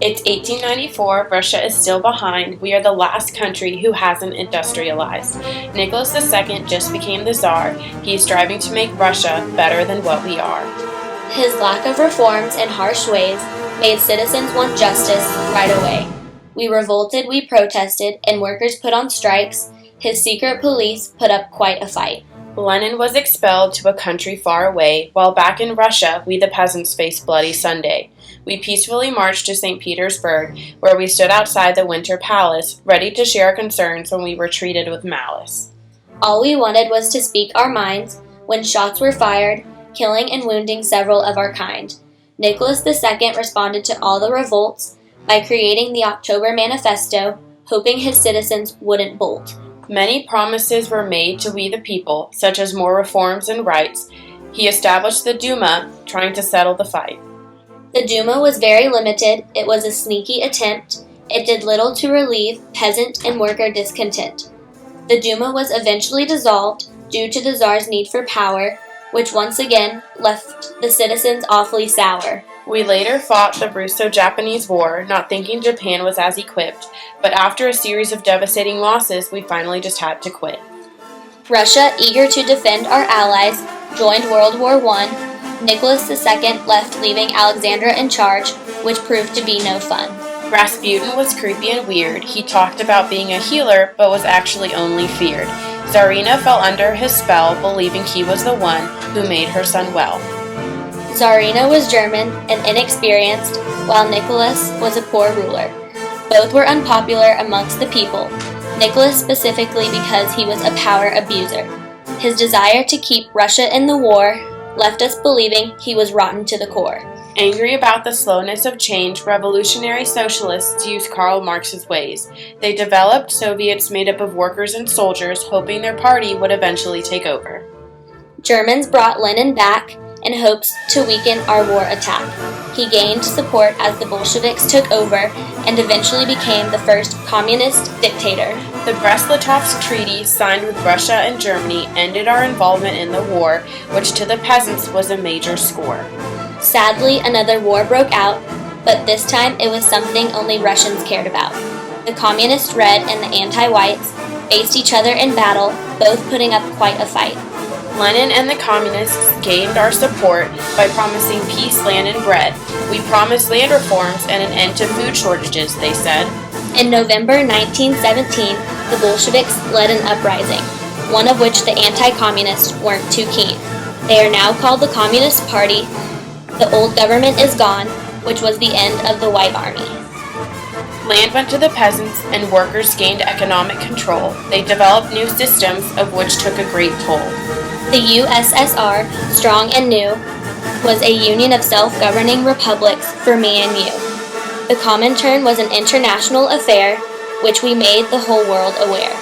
It's 1894, Russia is still behind, we are the last country who hasn't industrialized. Nicholas II just became the Tsar, he is striving to make Russia better than what we are. His lack of reforms and harsh ways made citizens want justice right away. We revolted, we protested, and workers put on strikes. His secret police put up quite a fight. Lenin was expelled to a country far away, while back in Russia, we the peasants faced Bloody Sunday. We peacefully marched to St. Petersburg, where we stood outside the Winter Palace, ready to share our concerns when we were treated with malice. All we wanted was to speak our minds when shots were fired, killing and wounding several of our kind. Nicholas II responded to all the revolts by creating the October Manifesto, hoping his citizens wouldn't bolt. Many promises were made to we the people, such as more reforms and rights. He established the Duma, trying to settle the fight. The Duma was very limited, it was a sneaky attempt, it did little to relieve peasant and worker discontent. The Duma was eventually dissolved due to the Tsar's need for power, which once again left the citizens awfully sour. We later fought the Russo-Japanese War, not thinking Japan was as equipped, but after a series of devastating losses, we finally just had to quit. Russia, eager to defend our allies, joined World War I. Nicholas II left, leaving Alexandra in charge, which proved to be no fun. Rasputin was creepy and weird. He talked about being a healer, but was actually only feared. Tsarina fell under his spell, believing he was the one who made her son well. Tsarina was German and inexperienced, while Nicholas was a poor ruler. Both were unpopular amongst the people, Nicholas specifically because he was a power abuser. His desire to keep Russia in the war left us believing he was rotten to the core. Angry about the slowness of change, revolutionary socialists used Karl Marx's ways. They developed Soviets made up of workers and soldiers, hoping their party would eventually take over. Germans brought Lenin back in hopes to weaken our war attack. He gained support as the Bolsheviks took over and eventually became the first communist dictator. The Brest-Litovsk Treaty, signed with Russia and Germany, ended our involvement in the war, which to the peasants was a major score. Sadly, another war broke out, but this time it was something only Russians cared about. The Communist Red and the Anti-Whites faced each other in battle, both putting up quite a fight. Lenin and the Communists gained our support by promising peace, land, and bread. We promised land reforms and an end to food shortages, they said. In November 1917, the Bolsheviks led an uprising, one of which the anti-communists weren't too keen. They are now called the Communist Party. The old government is gone, which was the end of the White Army. Land went to the peasants, and workers gained economic control. They developed new systems, of which took a great toll. The USSR, strong and new, was a union of self-governing republics for me and you. The Comintern was an international affair, which we made the whole world aware.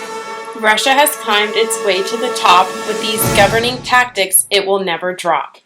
Russia has climbed its way to the top. With these governing tactics, it will never drop.